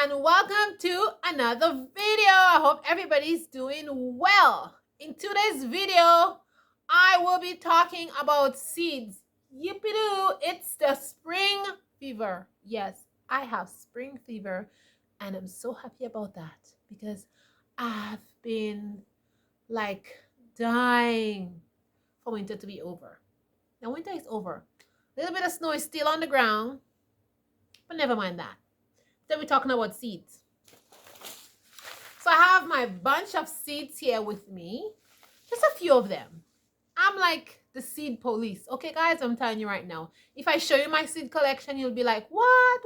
and welcome to another video. I hope everybody's doing well. In today's video, I will be talking about seeds. Yippee-doo, it's the spring fever. Yes, I have spring fever and I'm so happy about that because I've been like dying for winter to be over. Now winter is over. A little bit of snow is still on the ground, but never mind that. Then we're talking about seeds. So I have my bunch of seeds here with me. Just a few of them. I'm like the seed police. Okay, guys, I'm telling you right now. If I show you my seed collection, you'll be like, what?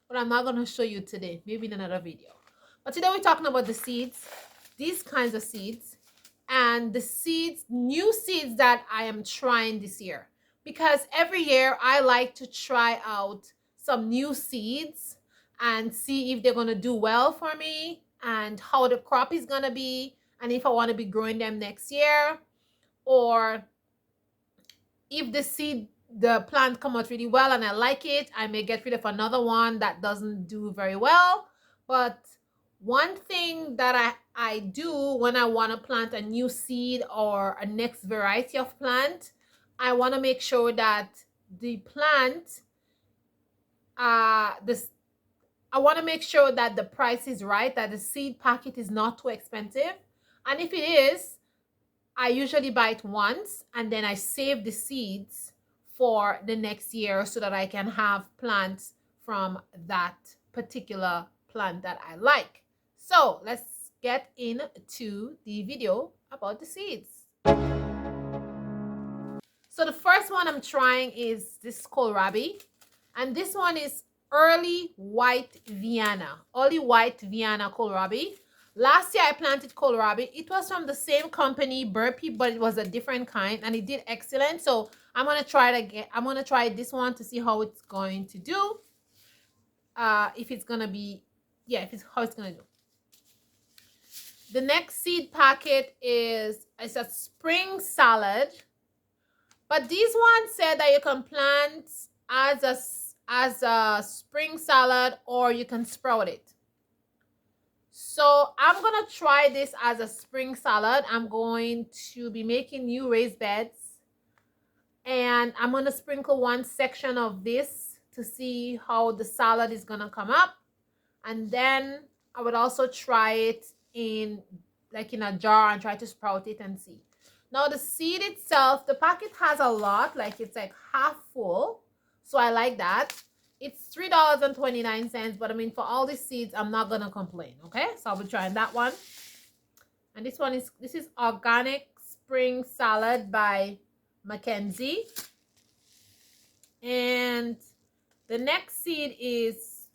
But I'm not going to show you today. Maybe in another video. But today we're talking about the seeds. These kinds of seeds. And the seeds, new seeds that I am trying this year. Because every year I like to try out some new seeds and see if they're going to do well for me and how the crop is going to be and if I want to be growing them next year, or if the plant come out really well and I like it, I may get rid of another one that doesn't do very well. But one thing that I do when I want to plant a new seed or a next variety of plant, I want to make sure that the plant I want to make sure that the price is right, that the seed packet is not too expensive. And if it is, I usually buy it once and then I save the seeds for the next year so that I can have plants from that particular plant that I like. So let's get into the video about the seeds. So the first one I'm trying is this kohlrabi, and this one is early white Vienna kohlrabi. Last year I planted kohlrabi. It was from the same company, Burpee, but it was a different kind and it did excellent. So I'm gonna try it again. I'm gonna try this one to see how it's going to do. If it's gonna be, yeah, how it's gonna do. The next seed packet is a spring salad. But these ones said that you can plant as a spring salad or you can sprout it. So I'm going to try this as a spring salad. I'm going to be making new raised beds. And I'm going to sprinkle one section of this to see how the salad is going to come up. And then I would also try it in a jar and try to sprout it and see. Now the seed itself, the packet has a lot, like it's like half full. So I like that. It's $3.29, but I mean, for all these seeds, I'm not going to complain, okay? So I'll be trying that one. And this is Organic Spring Salad by Mackenzie. And the next seed is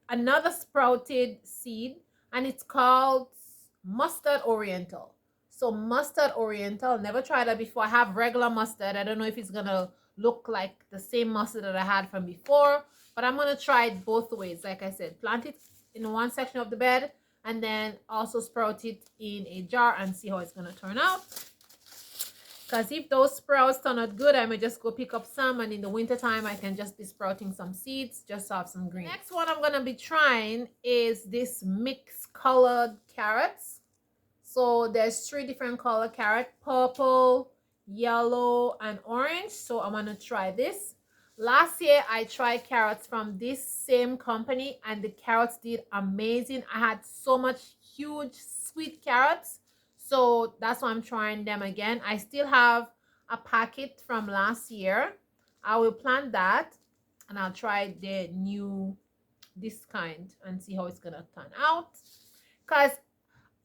another sprouted seed, and it's called Mustard Oriental. So Mustard Oriental, never tried that before. I have regular mustard. I don't know if it's going to look like the same mustard that I had from before, but I'm going to try it both ways. Like I said, plant it in one section of the bed and then also sprout it in a jar and see how it's going to turn out. Because if those sprouts turn out good, I may just go pick up some, and in the winter time I can just be sprouting some seeds just to have some green. Next one I'm going to be trying is this mixed colored carrots. So there's 3 different color carrot: purple, yellow, and orange. So I'm gonna try this. Last year I tried carrots from this same company and the carrots did amazing. I had so much huge sweet carrots. So that's why I'm trying them again. I still have a packet from last year. I will plant that and I'll try this kind and see how it's gonna turn out. Because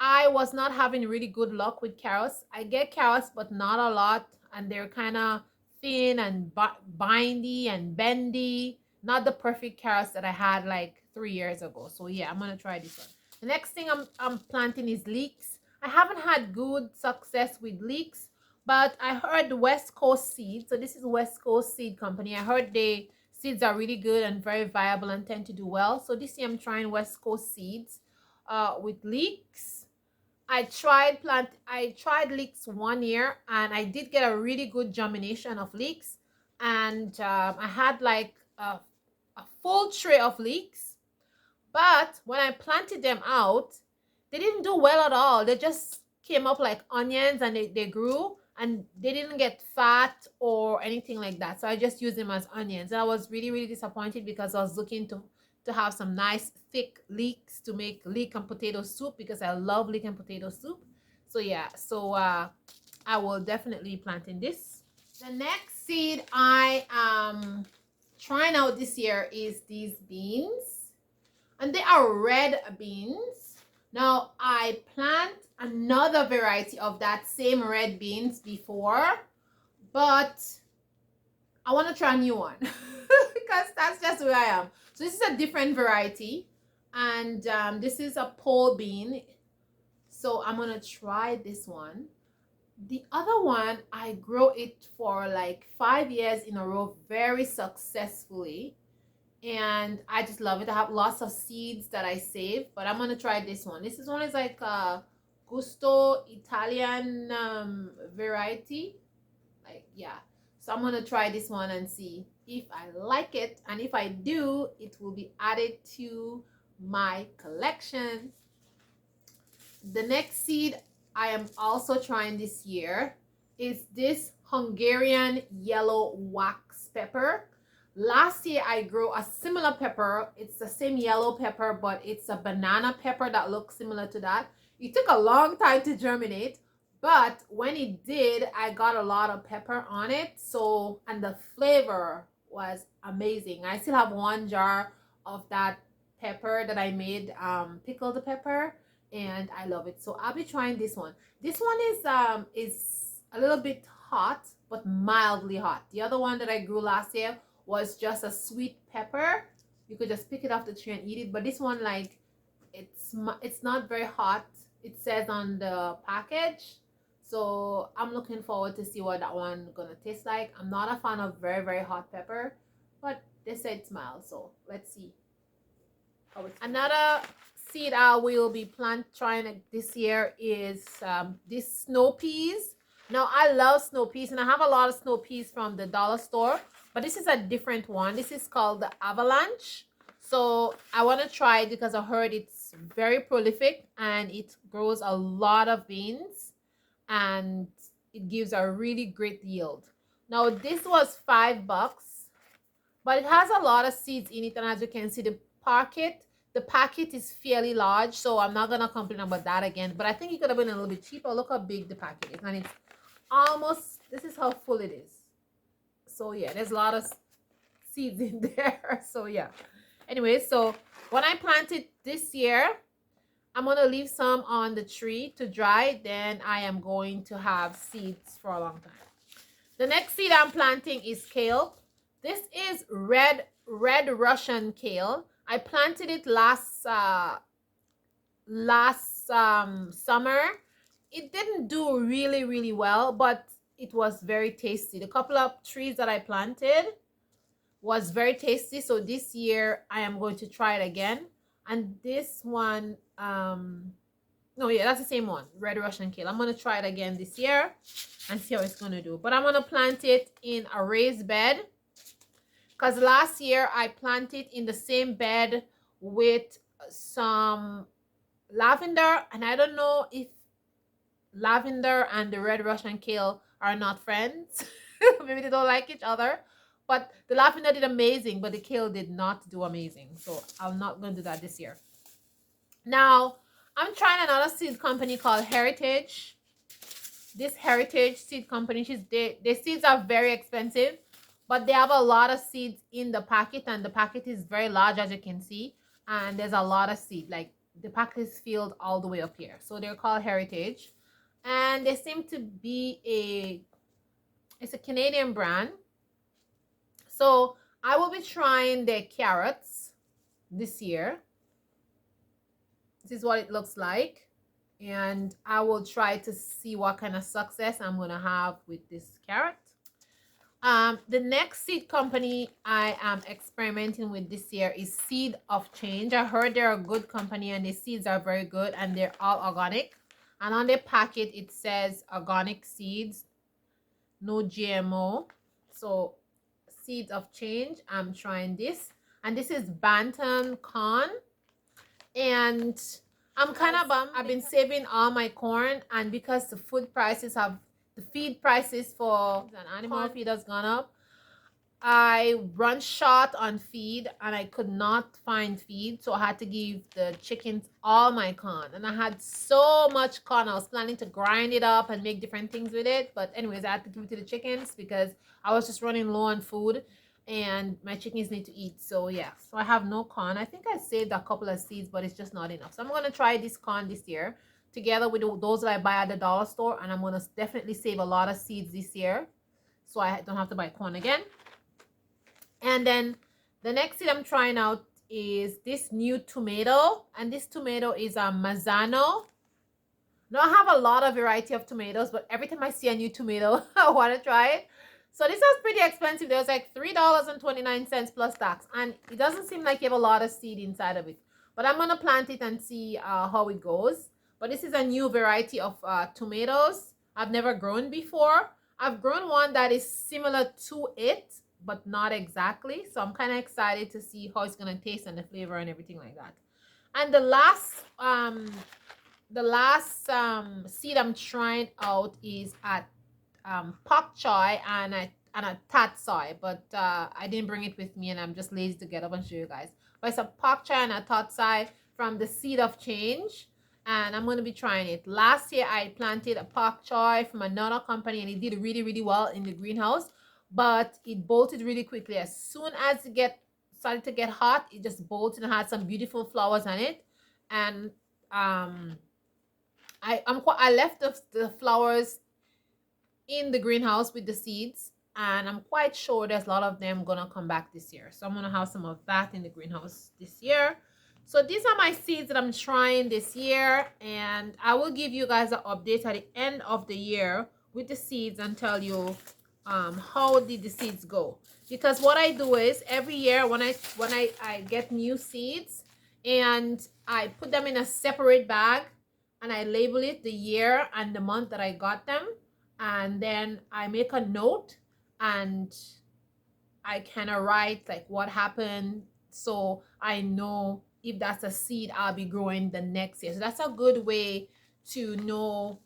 I was not having really good luck with carrots. I get carrots, but not a lot. And they're kind of thin and bindy and bendy. Not the perfect carrots that I had like 3 years ago. So yeah, I'm going to try this one. The next thing I'm planting is leeks. I haven't had good success with leeks, but I heard West Coast Seed. So this is West Coast Seed Company. I heard the seeds are really good and very viable and tend to do well. So this year I'm trying West Coast Seeds with leeks. I tried leeks 1 year and I did get a really good germination of leeks, and I had like a full tray of leeks, But when I planted them out, they didn't do well at all. They just came up like onions, and they grew, and they didn't get fat or anything like that. So I just used them as onions. And I was really, really disappointed because I was looking to have some nice thick leeks to make leek and potato soup, because I love leek and potato soup. So yeah, so I will definitely be planting this. The next seed I am trying out this year is these beans, and they are red beans. Now I plant another variety of that same red beans before, but I want to try a new one because that's just where I am. So this is a different variety, and this is a pole bean. So I'm gonna try this one. The other one, I grow it for like 5 years in a row very successfully, and I just love it. I have lots of seeds that I save, but I'm gonna try this one. This is one is like a Gusto Italian variety. Like, yeah. So I'm gonna try this one and see if I like it, and if I do, it will be added to my collection. The next seed I am also trying this year is this Hungarian yellow wax pepper. Last year I grew a similar pepper. It's the same yellow pepper, but it's a banana pepper that looks similar to that. It took a long time to germinate, but when it did, I got a lot of pepper on it. So, and the flavor was amazing. I still have one jar of that pepper that I made, pickled pepper, and I love it. So I'll be trying this one. This one is a little bit hot, but mildly hot. The other one that I grew last year was just a sweet pepper. You could just pick it off the tree and eat it. But this one, like, it's not very hot. It says on the package. So I'm looking forward to see what that one gonna taste like. I'm not a fan of very, very hot pepper, but they said it's mild. So let's see. Another seed I will be trying this year is this snow peas. Now I love snow peas, and I have a lot of snow peas from the dollar store, but this is a different one. This is called the avalanche. So I want to try it because I heard it's very prolific and it grows a lot of beans, and it gives a really great yield. Now this was $5, but it has a lot of seeds in it, and as you can see, the packet is fairly large, so I'm not gonna complain about that again. But I think it could have been a little bit cheaper. Look how big the packet is, and it's almost, this is how full it is. So yeah, there's a lot of seeds in there. So yeah, anyway, so when I plant it this year, I'm gonna leave some on the tree to dry. Then I am going to have seeds for a long time. The next seed I'm planting is kale. This is red Russian kale. I planted it last summer. It didn't do really, really well, but it was very tasty. The couple of trees that I planted was very tasty. So this year I am going to try it again. And this one, no, yeah, that's the same one, red Russian kale. I'm gonna try it again this year and see how it's gonna do. But I'm gonna plant it in a raised bed, because last year I planted in the same bed with some lavender, and I don't know if lavender and the red Russian kale are not friends. Maybe they don't like each other. But the lavender did amazing, but the kale did not do amazing. So I'm not going to do that this year. Now, I'm trying another seed company called Heritage. This Heritage seed company, their seeds are very expensive, but they have a lot of seeds in the packet, and the packet is very large, as you can see, and there's a lot of seed. Like, the packet is filled all the way up here. So they're called Heritage, and they seem to be it's a Canadian brand. So I will be trying their carrots this year. This is what it looks like, and I will try to see what kind of success I'm gonna have with this carrot. The next seed company I am experimenting with this year is Seed of Change. I heard they're a good company, and the seeds are very good, and they're all organic. And on their packet it says organic seeds, no GMO. So Seeds of Change, I'm trying this, and this is Bantam corn. And I'm kind of bummed. I've been saving all my corn, and because the feed prices for an animal feed has gone up, I run short on feed and I could not find feed, so I had to give the chickens all my corn. And I had so much corn, I was planning to grind it up and make different things with it. But anyways, I had to give it to the chickens because I was just running low on food and my chickens need to eat. So yeah, so I have no corn. I think I saved a couple of seeds, but it's just not enough. So I'm going to try this corn this year together with those that I buy at the dollar store. And I'm going to definitely save a lot of seeds this year so I don't have to buy corn again. And then the next seed I'm trying out is this new tomato. And this tomato is a Mazzano. Now I have a lot of variety of tomatoes, but every time I see a new tomato, I want to try it. So this was pretty expensive. There was like $3.29 plus tax. And it doesn't seem like you have a lot of seed inside of it. But I'm going to plant it and see how it goes. But this is a new variety of tomatoes I've never grown before. I've grown one that is similar to it, but not exactly. So I'm kind of excited to see how it's going to taste and the flavor and everything like that. And the last seed I'm trying out is at pak choi and a tat soy, but I didn't bring it with me and I'm just lazy to get up and show you guys. But it's a pak choi and a tat soy from the Seed of Change, and I'm going to be trying it. Last year I planted a pak choi from another company and it did really, really well in the greenhouse, but it bolted really quickly. As soon as it started to get hot, it just bolted and had some beautiful flowers on it. And I left the flowers in the greenhouse with the seeds, and I'm quite sure there's a lot of them gonna come back this year. So I'm gonna have some of that in the greenhouse this year. So these are my seeds that I'm trying this year, and I will give you guys an update at the end of the year with the seeds and tell you how did the seeds go. Because what I do is every year when I get new seeds and I put them in a separate bag and I label it the year and the month that I got them, and then I make a note and I kind of write like what happened, so I know if that's a seed I'll be growing the next year. So that's a good way to know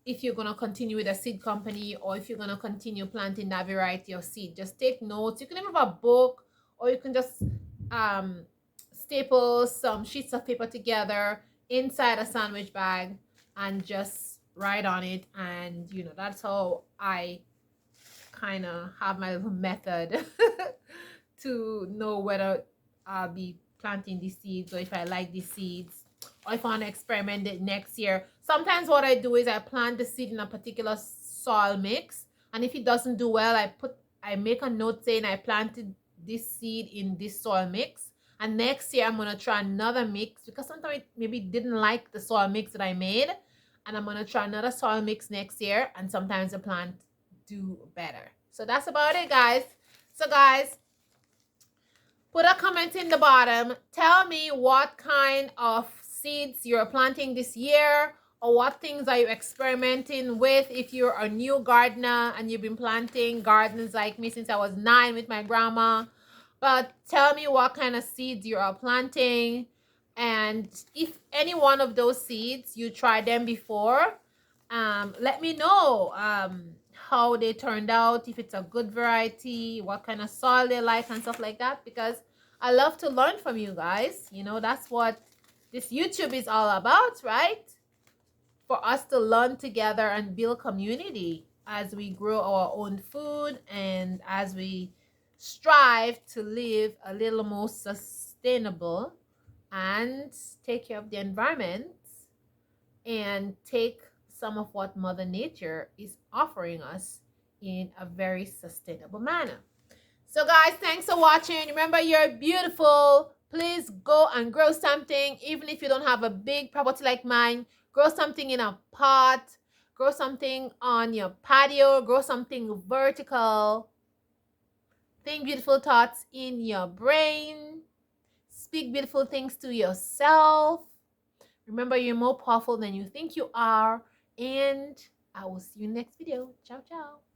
if you're going to continue with a seed company or if you're going to continue planting that variety of seed. Just take notes. You can even have a book, or you can just staple some sheets of paper together inside a sandwich bag and just write on it. And you know, that's how I kind of have my little method to know whether I'll be planting these seeds or if I like these seeds or if I want to experiment it next year. Sometimes what I do is I plant the seed in a particular soil mix, and if it doesn't do well, I make a note saying I planted this seed in this soil mix, and next year I'm going to try another mix because sometimes it maybe didn't like the soil mix that I made, and I'm going to try another soil mix next year, and sometimes the plant do better. So that's about it, guys. So guys, put a comment in the bottom. Tell me what kind of seeds you're planting this year, or what things are you experimenting with if you're a new gardener and you've been planting gardens like me since I was 9 with my grandma. But tell me what kind of seeds you are planting, and if any one of those seeds you tried them before, let me know how they turned out, if it's a good variety, what kind of soil they like and stuff like that, because I love to learn from you guys. You know, that's what this YouTube is all about, right? For us to learn together and build community as we grow our own food and as we strive to live a little more sustainable and take care of the environment and take some of what Mother Nature is offering us in a very sustainable manner. So guys, thanks for watching. Remember, you're beautiful. Please go and grow something. Even if you don't have a big property like mine, grow something in a pot, grow something on your patio, grow something vertical. Think beautiful thoughts in your brain. Speak beautiful things to yourself. Remember, you're more powerful than you think you are. And I will see you in the next video. Ciao, ciao.